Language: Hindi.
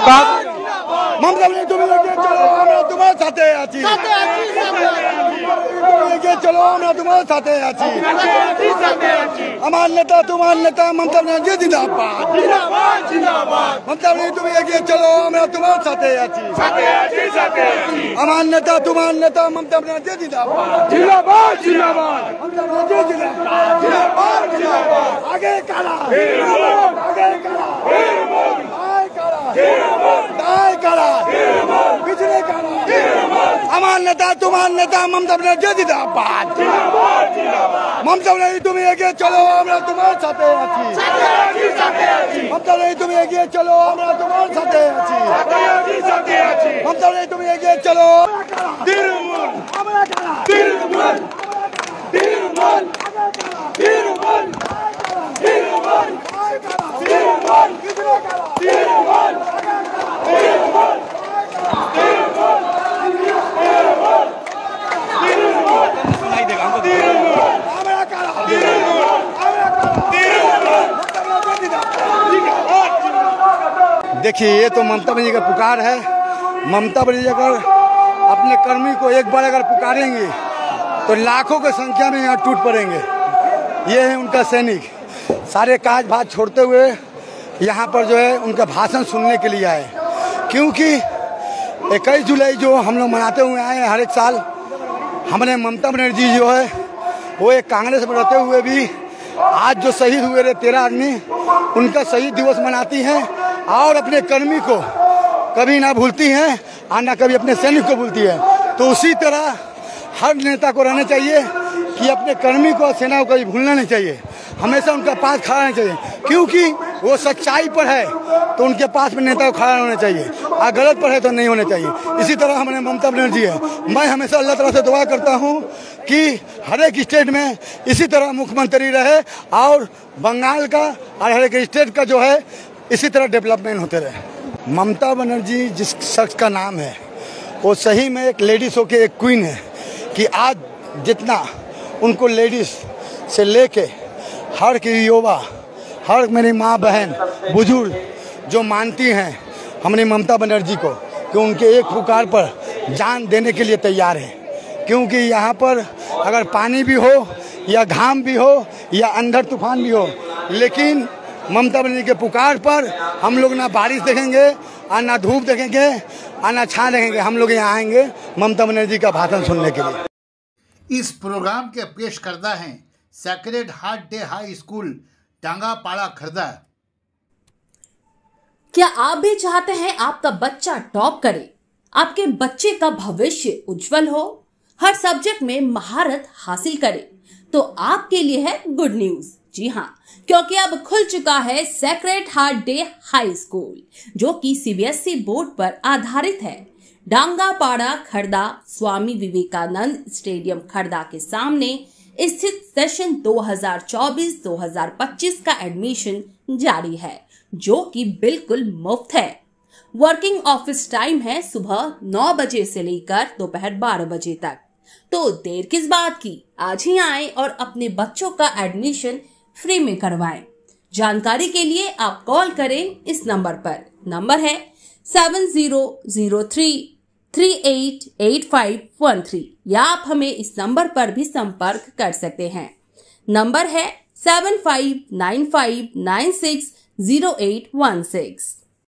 মমতা ব্যানার্জি তুমি এগিয়ে চলো, আমরা তোমার সাথে আছি। এগিয়ে চলো, আমরা তোমার সাথে আছি। আমার নেতা তোমার নেতা মমতা ব্যানার্জি জিন্দাবাদ। মমতা ব্যানার্জি তুমি এগিয়ে চলো, আমরা তোমার সাথে আছি। আমার নেতা তোমার নেতা মমতা ব্যানার্জি জিন্দাবাদ। মমতা ব্যানার্জি জিন্দাবাদ। আগে কারা, আগে কারা, পিছনে কারা। আমার নেতা তোমার নেতা মমতা ব্যানার্জি জিন্দাবাদ। মমতা ব্যানার্জি তুমি এগিয়ে চলো, আমরা তোমার সাথে আছি। মমতা ব্যানার্জি তুমি এগিয়ে চলো, আমরা তোমার সাথে আছি। মমতা ব্যানার্জি তুমি এগিয়ে চলো। তৃণমূল, আমরা কারা? তৃণমূল, তৃণমূল, তৃণমূল, তৃণমূল, তৃণমূল, তৃণমূল, देखिए ये तो ममता बनर्जी का पुकार है। ममता बनर्जी अगर अपने कर्मी को एक बार अगर पुकारेंगे तो लाखों की संख्या में यहाँ टूट पड़ेंगे। ये है उनका सैनिक। सारे काज भाज छोड़ते हुए यहाँ पर जो है उनका भाषण सुनने के लिए आए, क्योंकि 21 जुलाई जो हम लोग मनाते हुए आए हैं हर एक साल। हमारे ममता बनर्जी जो है वो एक कांग्रेस में रहते हुए भी आज जो शहीद हुए रहे 13 आदमी, उनका शहीद दिवस मनाती हैं और अपने कर्मी को कभी ना भूलती हैं और ना कभी अपने सैनिक को भूलती है। तो उसी तरह हर नेता को रहना चाहिए कि अपने कर्मी को और सेना को कभी भूलना नहीं चाहिए, हमेशा उनका पास खड़ा रहना चाहिए, क्योंकि वो सच्चाई पर है तो उनके पास में नेता को खड़ा होना चाहिए, और गलत पर है तो नहीं होना चाहिए। इसी तरह हमारे ममता बनर्जी है। मैं हमेशा अल्लाह ताला से दुआ करता हूँ कि हर एक स्टेट में इसी तरह मुख्यमंत्री रहे और बंगाल का और हर एक स्टेट का जो है इसी तरह डेवलपमेंट होते रहे। ममता बनर्जी जिस शख्स का नाम है वो सही में एक लेडीज होके एक क्वीन है, कि आज जितना उनको लेडीज से लेके हर की युवा, हर मेरी माँ बहन बुजुर्ग जो मानती हैं हमारी ममता बनर्जी को, कि उनके एक पुकार पर जान देने के लिए तैयार है। क्योंकि यहाँ पर अगर पानी भी हो या घाम भी हो या अंधर तूफान भी हो, लेकिन ममता बनर्जी के पुकार पर हम लोग ना बारिश देखेंगे और ना धूप देखेंगे और ना छां देखेंगे। हम लोग यहाँ आएंगे ममता बनर्जी का भाषण सुनने के लिए। इस प्रोग्राम के पेश करता है Sacred Heart Day High School Tangapara Khurda. क्या आप भी चाहते हैं आपका बच्चा टॉप करे, आपके बच्चे का भविष्य उज्जवल हो, हर सब्जेक्ट में महारत हासिल करे? तो आपके लिए है गुड न्यूज। जी हाँ, क्योंकि अब खुल चुका है Sacred Heart Day High school, जो कि सीबीएसई बोर्ड पर आधारित है। टांगापाड़ा खर्दा स्वामी विवेकानंद स्टेडियम खर्दा के सामने स्थित सेशन 2024-2025 का एडमिशन जारी है, जो कि बिल्कुल मुफ्त है। वर्किंग ऑफिस टाइम है सुबह 9 बजे से लेकर दोपहर 12 बजे तक। तो देर किस बात की, आज ही आएं और अपने बच्चों का एडमिशन फ्री में करवाएं। जानकारी के लिए आप कॉल करें इस नंबर पर। नंबर है 7003388513, या आप हमें इस नंबर पर भी संपर्क कर सकते हैं। नंबर है 7595960816।